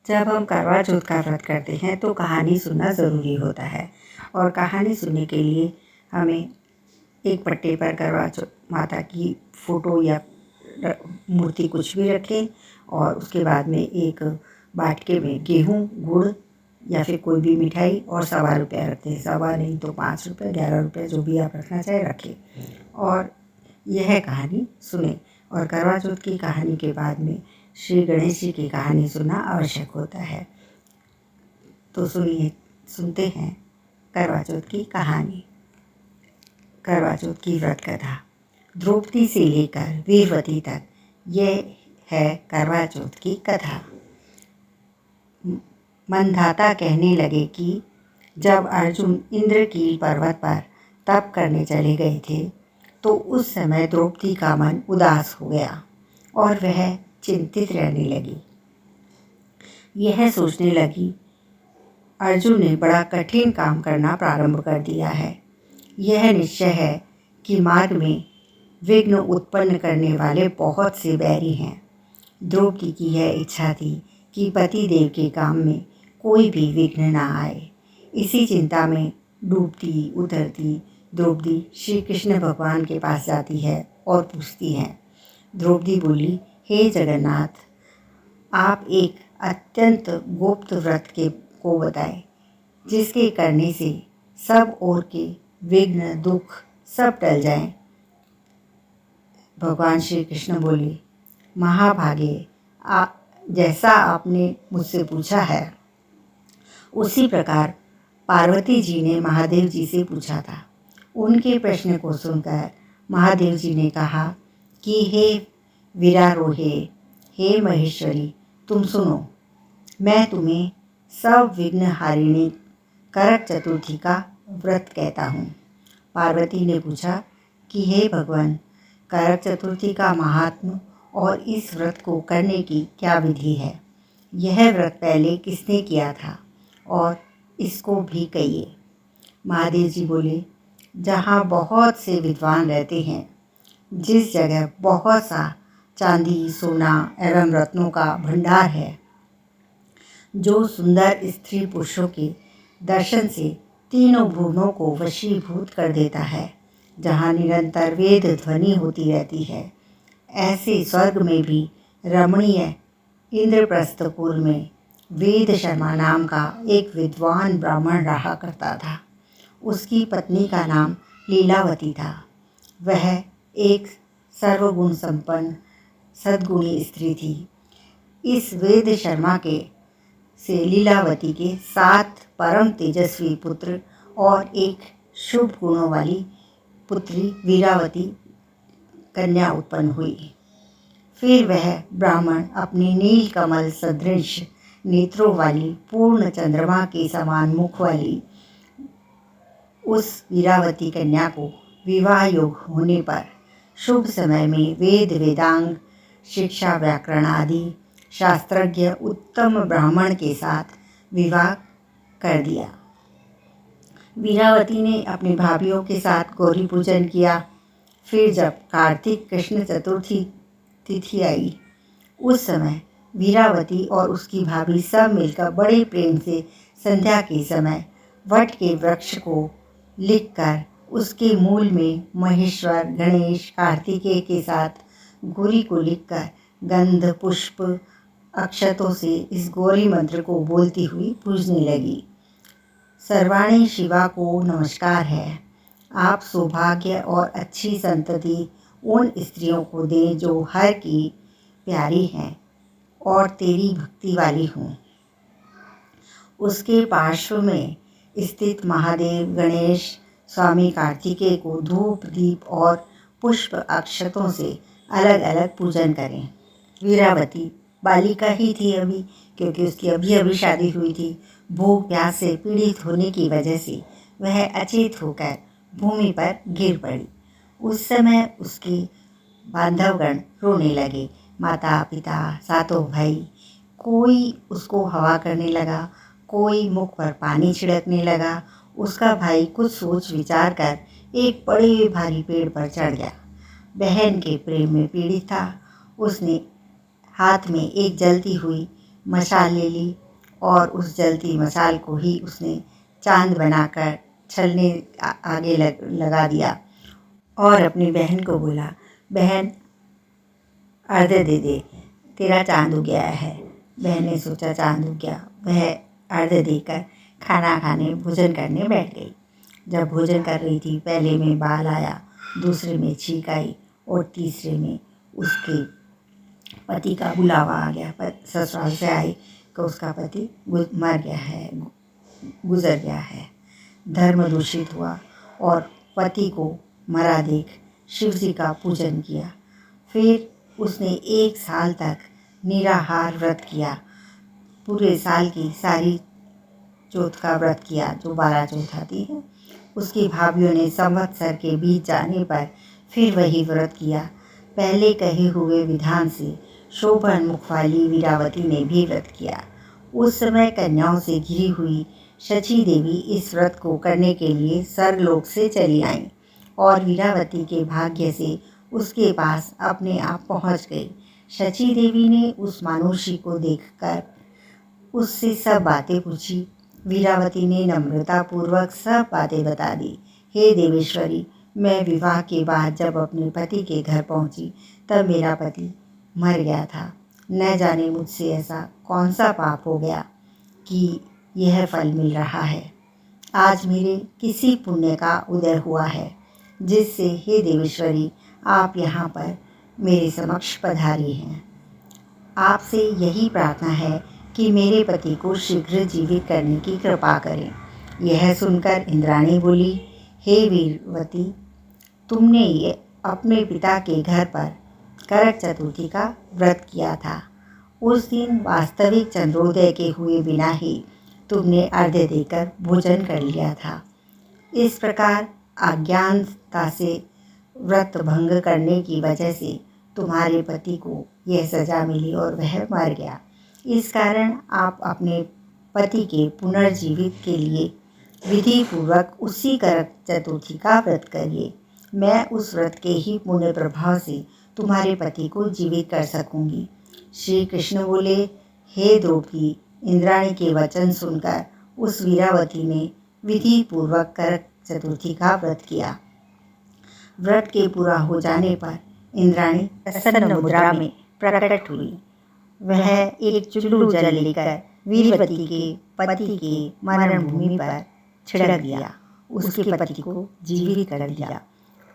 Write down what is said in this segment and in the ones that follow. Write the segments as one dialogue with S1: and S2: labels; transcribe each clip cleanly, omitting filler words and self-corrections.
S1: जब हम करवा चौथ का व्रत करते हैं तो कहानी सुनना ज़रूरी होता है। और कहानी सुनने के लिए हमें एक पट्टे पर करवा चौथ माता की फ़ोटो या मूर्ति कुछ भी रखें और उसके बाद में एक बाटके में गेहूँ, गुड़ या फिर कोई भी मिठाई और ₹1.25 रखते हैं। सवा नहीं तो ₹5, ₹11 जो भी आप रखना चाहें रखें और यह कहानी सुने। और करवा चौथ की कहानी के बाद में श्री गणेश जी की कहानी सुनना आवश्यक होता है। तो सुनते हैं करवा चौथ की कहानी। करवा चौथ की व्रत कथा। द्रौपदी से लेकर वीरवती तक यह है करवा चौथ की कथा। मंधाता कहने लगे कि जब अर्जुन इंद्रकील पर्वत पर तप करने चले गए थे तो उस समय द्रौपदी का मन उदास हो गया और वह चिंतित रहने लगी। यह सोचने लगी, अर्जुन ने बड़ा कठिन काम करना प्रारंभ कर दिया है। यह निश्चय है कि मार्ग में विघ्न उत्पन्न करने वाले बहुत से बैरी हैं। द्रौपदी की यह इच्छा थी कि पति देव के काम में कोई भी विघ्न ना आए। इसी चिंता में डूबती उतरती द्रौपदी श्री कृष्ण भगवान के पास जाती है और पूछती है। द्रौपदी बोली, हे जगन्नाथ, आप एक अत्यंत गुप्त व्रत को बताएं जिसके करने से सब ओर के विघ्न दुख सब टल जाएं। भगवान श्री कृष्ण बोले, महाभागे, जैसा आपने मुझसे पूछा है उसी प्रकार पार्वती जी ने महादेव जी से पूछा था। उनके प्रश्न को सुनकर महादेव जी ने कहा कि हे वीरारोहे, हे महेश्वरी, तुम सुनो, मैं तुम्हें सब विघ्न हारिणी करक चतुर्थी का व्रत कहता हूँ। पार्वती ने पूछा कि हे भगवान, करक चतुर्थी का महात्म्य और इस व्रत को करने की क्या विधि है? यह व्रत पहले किसने किया था और इसको भी कहिए। महादेव जी बोले, जहाँ बहुत से विद्वान रहते हैं, जिस जगह बहुत सा चांदी, सोना एवं रत्नों का भंडार है, जो सुंदर स्त्री पुरुषों के दर्शन से तीनों भुवनों को वशीभूत कर देता है, जहाँ निरंतर वेद ध्वनि होती रहती है, ऐसे स्वर्ग में भी रमणीय इंद्रप्रस्थपुर में वेद शर्मा नाम का एक विद्वान ब्राह्मण रहा करता था। उसकी पत्नी का नाम लीलावती था। वह एक सर्वगुण संपन्न सद्गुणी स्त्री थी। इस वेद शर्मा के से लीलावती के 7 परम तेजस्वी पुत्र और एक शुभ गुणों वाली पुत्री वीरावती कन्या उत्पन्न हुई। फिर वह ब्राह्मण अपने नील कमल सदृश नेत्रों वाली पूर्ण चंद्रमा के समान मुख वाली उस वीरावती कन्या को विवाह योग होने पर शुभ समय में वेद वेदांग शिक्षा व्याकरण आदि शास्त्रज्ञ उत्तम ब्राह्मण के साथ विवाह कर दिया। वीरावती ने अपनी भाभियों के साथ गौरी पूजन किया। फिर जब कार्तिक कृष्ण चतुर्थी तिथि आई, उस समय वीरावती और उसकी भाभी सब मिलकर बड़े प्रेम से संध्या के समय वट के वृक्ष को लिखकर उसके मूल में महेश्वर, गणेश, कार्तिकेय के साथ गौरी को लिखकर गंध पुष्प अक्षतों से इस गौरी मंत्र को बोलती हुई पूजने लगी। सर्वाणी शिवा को नमस्कार है। आप सौभाग्य और अच्छी संतति उन स्त्रियों को दें जो हर की प्यारी हैं और तेरी भक्ति वाली हों। उसके पार्श्व में स्थित महादेव, गणेश, स्वामी कार्तिकेय को धूप दीप और पुष्प अक्षतों से अलग अलग पूजन करें। वीरावती बालिका ही थी अभी, क्योंकि उसकी अभी अभी शादी हुई थी। भूख प्यास से पीड़ित होने की वजह से वह अचेत होकर भूमि पर गिर पड़ी। उस समय उसके बांधवगण रोने लगे। माता पिता, सातों भाई, कोई उसको हवा करने लगा, कोई मुख पर पानी छिड़कने लगा। उसका भाई कुछ सोच विचार कर एक बड़े भारी पेड़ पर चढ़ गया। बहन के प्रेम में पीड़ित था। उसने हाथ में एक जलती हुई मशाल ले ली और उस जलती मशाल को ही उसने चांद बनाकर छलने आगे लगा दिया और अपनी बहन को बोला, बहन अर्घ्य दे दे, तेरा चांद उग गया है। बहन ने सोचा चांद उग गया। वह अर्घ्य देकर खाना खाने भोजन करने बैठ गई। जब भोजन कर रही थी, पहले में बाल आया, दूसरे में छींक आई और तीसरे में उसके पति का बुलावा आ गया। ससुराल से आई कि उसका पति मर गया है, गुजर गया है। धर्म दूषित हुआ और पति को मरा देख शिव जी का पूजन किया। फिर उसने 1 साल तक निराहार व्रत किया। पूरे साल की सारी चौथ का व्रत किया, जो 12 चौथ आती है। उसकी भाभीयों ने संवत्सर के बीत जाने पर फिर वही व्रत किया। पहले कहे हुए विधान से शोभन मुख वाली वीरावती ने भी व्रत किया। उस समय कन्याओं से घिरी हुई शची देवी इस व्रत को करने के लिए स्वर्गलोक से चली आईं और वीरावती के भाग्य से उसके पास अपने आप पहुंच गई। शची देवी ने उस मानुषी को देखकर उससे सब बातें पूछी। वीरावती ने नम्रतापूर्वक सब बातें बता दी। हे देवेश्वरी, मैं विवाह के बाद जब अपने पति के घर पहुंची तब मेरा पति मर गया था। न जाने मुझसे ऐसा कौन सा पाप हो गया कि यह फल मिल रहा है। आज मेरे किसी पुण्य का उदय हुआ है, जिससे हे देवेश्वरी आप यहाँ पर मेरे समक्ष पधारी हैं। आपसे यही प्रार्थना है कि मेरे पति को शीघ्र जीवित करने की कृपा करें। यह सुनकर इंद्राणी बोली, हे वीरवती, तुमने ये अपने पिता के घर पर करक चतुर्थी का व्रत किया था। उस दिन वास्तविक चंद्रोदय के हुए बिना ही तुमने अर्घ्य देकर भोजन कर लिया था। इस प्रकार अज्ञानता से व्रत भंग करने की वजह से तुम्हारे पति को यह सजा मिली और वह मर गया। इस कारण आप अपने पति के पुनर्जीवित के लिए विधि पूर्वक उसी करक चतुर्थी का व्रत करिए। मैं उस व्रत के ही पुण्य प्रभाव से तुम्हारे पति को जीवित कर सकूंगी। श्री कृष्ण बोले, हे द्रौपदी, इंद्राणी के वचन सुनकर उस वीरावती ने विधि पूर्वक करक चतुर्थी का व्रत किया। व्रत के पूरा हो जाने पर इंद्राणी प्रसन्न मुद्रा में प्रकट हुई। वह एक चुल्लू जल लेकर वीरवती के पति के मरण भूमि पर छिड़क दिया। उसके पति को जीवित कर दिया।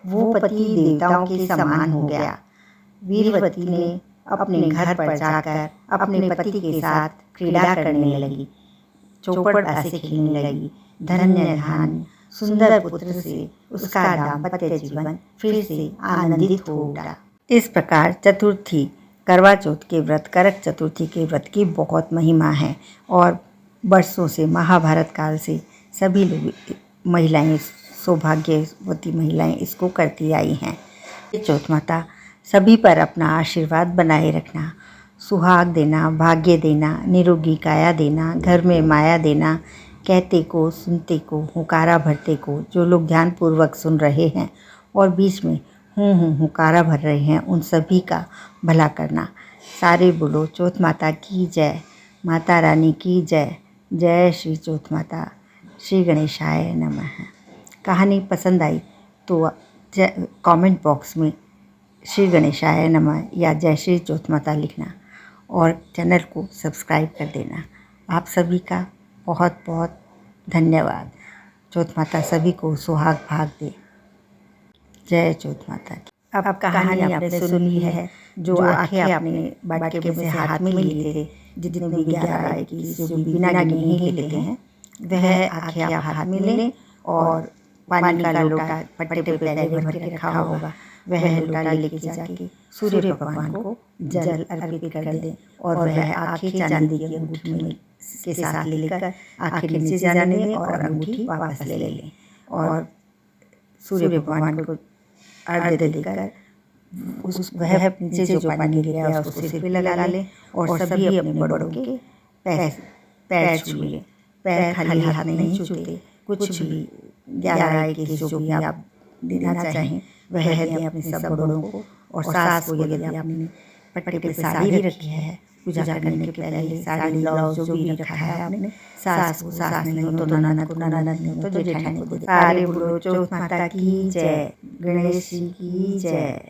S1: वो पति देवताओं के समान हो गया। वीरवती ने अपने घर पर जाकर अपने पति के साथ क्रीड़ा करने लगी, चौपड़ से खेलने लगी। धन्य धान्य सुंदर पुत्र से उसका दाम्पत्य जीवन फिर से आनंदित हो उठा। इस प्रकार चतुर्थी करवा चौथ के व्रत, करक चतुर्थी के व्रत की बहुत महिमा है और वर्षों से महाभारत काल से सभी लोग महिलाएं, सौभाग्यवती महिलाएं इसको करती आई हैं। ये चौथ माता सभी पर अपना आशीर्वाद बनाए रखना, सुहाग देना, भाग्य देना, निरोगी काया देना, घर में माया देना, कहते को, सुनते को, हुकारा भरते को, जो लोग ध्यानपूर्वक सुन रहे हैं और बीच में हुकारा भर रहे हैं, उन सभी का भला करना। सारे बोलो चौथ माता की जय, माता रानी की जय। जय श्री चौथ माता। श्री गणेशाय नमः। कहानी पसंद आई तो कमेंट बॉक्स में श्री गणेशाय नमः या जय श्री चौथ माता लिखना और चैनल को सब्सक्राइब कर देना। आप सभी का बहुत बहुत धन्यवाद। चौथ माता सभी को सुहाग भाग दे। जय चौथ माता की। अब कहानी आपने सुनी है। जो आंखें आपने बाटके में से हाथ में लिए थे, जितने भी 11 21 जो भी बिना गिने ही लेते हैं, वह आंखें आप हाथ में लें और पानी का लोटा पट्टे पे पहले भर के रखा होगा, वह लोटा लेके जाके सूर्य भगवान को जल अर्पित कर दें और वह आंखें चांदी की अंगूठी में के साथ लेकर आंखें नीचे जाने दें और अंगूठी वापस ले लें और सूर्य भगवान को अर्घ्य देकर उस वह नीचे जो पानी गिर गया उसको सिर पे लगा लें और सभी अपने बड़ों के पैर छू लें। पैर खाली हाथ नहीं छूते, कुछ भी 11 21 जो भी आप देना चाहें वह दें अपने सब बड़ों को। और सास को यदि आपने पट्टे पे साड़ी रखी है पूजा करने के पहले साड़ी ब्लाउज जो भी रखा है आपने, सास को सास नहीं हो तो ननद को, ननद नहीं हो तो जेठानी को दे। सारे बोलो चौथ माता की जय, गणेश जी की जय।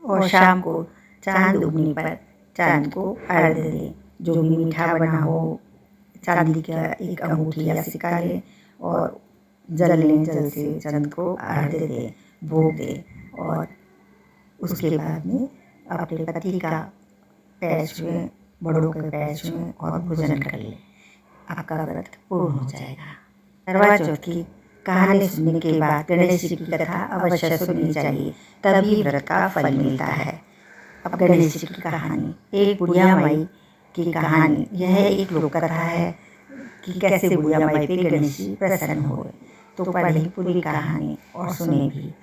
S1: और शाम को चांद उगने पर चांद को अर्घ्य दें। जो भी मीठा बना हो, चांदी का एक अंगूठी या सिक्का लें और जल लें, जल से चंद को अर्घ्य दें, भोग दें। और उसके बाद में अपने पति का पैर छुएं, बड़ों के पैर छुएं और भोजन कर लें। आपका व्रत पूर्ण हो जाएगा। करवा चौथ की कहानी सुनने के बाद गणेश जी की कथा अवश्य सुननी चाहिए, तभी व्रत का फल मिलता है। अब गणेश जी की कहानी, एक बुढ़िया माई की कहानी। यह एक लोक कथा है कि कैसे बुढ़िया माई पे गणेश जी प्रसन्न हुए। तो पढ़ी पूरी कहानी और सुने भी।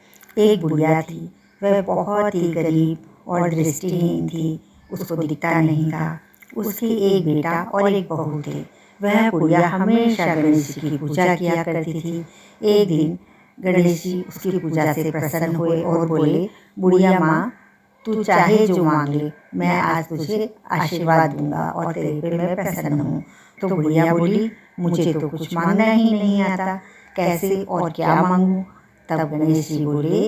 S1: एक बुढ़िया थी, वह बहुत ही गरीब और दृष्टिहीन थी, उसको दिखता नहीं था। उसके एक बेटा और एक बहू थे। वह बुढ़िया हमेशा गणेश जी की पूजा किया करती थी। एक दिन गणेश जी उसकी पूजा से प्रसन्न हुए और बोले, बुढ़िया माँ, तू चाहे जो मांग ले, मैं आज तुझे आशीर्वाद दूंगा और तेरे पे मैं प्रसन्न हूँ। तो बुढ़िया बोली, मुझे तो कुछ मांगना ही नहीं आता, कैसे और क्या मांगूँ। तब गणेश जी बोले,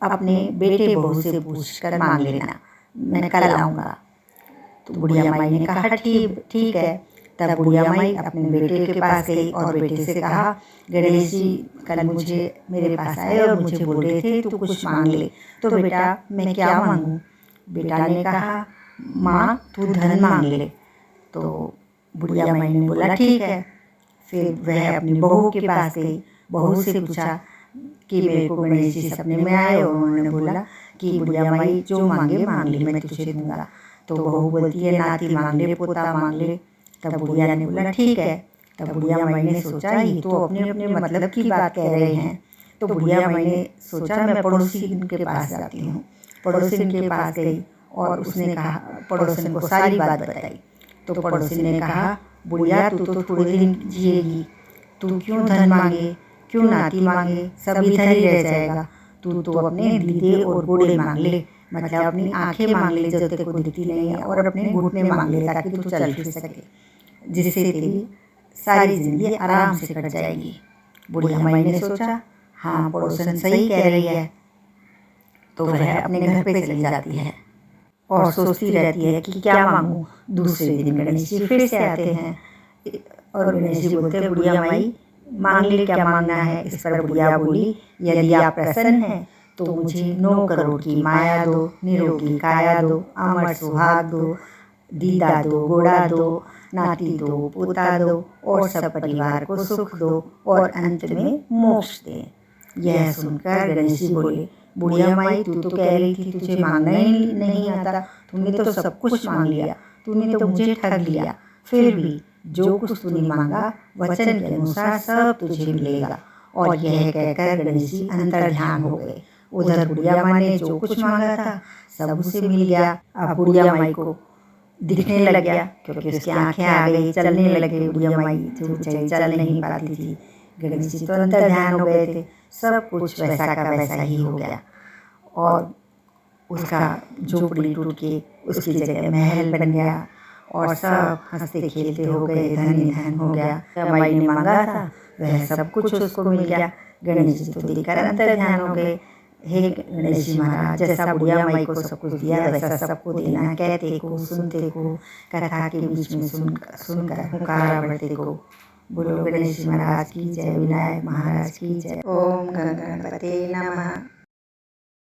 S1: अपने बेटे बहू से पूछ कर मांग लेना, मैं कल आऊँगा। तो बुढ़िया माई ने कहा, ठीक है। तब बुढ़िया माई अपने बेटे के पास गई और बेटे से कहा, गणेश जी कल मुझे मेरे पास आए और मुझे बोल रहे थे तू कुछ मांग ले, तो बेटा मैं क्या मांगूँ। बेटा ने कहा, माँ तू धन मांग ले। तो बुढ़िया माई ने बोला, ठीक है। फिर वह अपनी बहू के पास गई, बहू से पूछा कि मेरे को गणेश जी सपने में आए और उन्होंने बोला कि बुढ़िया माई जो मांगे मांग ले, मैं तुझे दूंगा। तो बहू बोलती है, नाती मांग ले, पोता मांग ले। तब बुढ़िया ने बोला, ठीक है। तब बुढ़िया माई ने सोचा, ये तो अपने अपने मतलब की बात कह रहे हैं। तो बुढ़िया माई ने सोचा, मैं पड़ोसी के पास जाती हूँ। पड़ोसी के पास गई और उसने कहा, पड़ोसन को सारी बात बताई। तो पड़ोसी ने कहा, बुढ़िया तू तो थोड़े दिन जिएगी, तू क्यों धन मांगे, क्यों नाती मांगे, सब इधर ही रह जाएगा। तू तो अपने दीदे और गोड़े मांग ले, मतलब अपनी आंखें मांग ले जो तेरे को दिखती नहीं है, और अपने घुटने मांग ले ताकि तू चल फिर सके, जिससे तेरी सारी जिंदगी आराम से कट जाएगी। बुढ़िया माई ने सोचा, हाँ पड़ोसन सही कह रही है। तो वह अपने घर पे चली जाती है और सोचती रहती है कि क्या मांगूं। दूसरे दिन गणेश जी फिर से आते हैं और गणेश जी बोलते हैं, बुढ़िया माई मांग ले, क्या मांगना है। इस पर बुढ़िया बोली, यदि आप प्रसन्न हैं तो मुझे 9 करोड़ की माया दो, निरोगी काया दो, अमर सुहाग दो, दीदा दो, घोड़ा दो, नाती दो, पोता दो और सब परिवार को सुख दो और अंत में मोक्ष दे। यह सुनकर गणेश जी बोले, बुढ़िया माई तू तो कह रही थी तुझे मांगना ही नहीं आता, तूने तो सब कुछ मांग लिया, तूने तो मुझे ठग लिया। फिर भी जो कुछ तूने मांगा वचन के अनुसार सब तुझे मिलेगा। और यह कहकर गणेश जी अंतर ध्यान हो गए। उधर बुढ़िया माँ ने जो कुछ मांगा था सब उसे मिल गया। अब बुढ़िया माई को दिखने लग गया, क्योंकि उसकी आंखें आ गई, चलने लगे। बुढ़िया माई जो बेचारी चल नहीं पाती थी, गणेश जी तो अंतर ध्यान हो गए थे, सब कुछ वैसा का वैसा ही हो गया। और उसका झोपड़ी टूट के उसकी जगह महल बन गया और सब हंसते खेलते हो गए, धन ही धन हो गया। माई ने मांगा था वह सब कुछ उसको मिल गया। गणेश जी तो देखकर अंतर ध्यान हो गए, हे गणेश जी महाराज, जैसा बुढ़िया माई को सब कुछ दिया वैसा सबको देना। कहते को सुनते को, कथा के बीच में सुनकर पुकारा बढ़ते को। बोलो गणेश जी महाराज की जय, विनायक महाराज की जय। ओम गण गणपते नमः।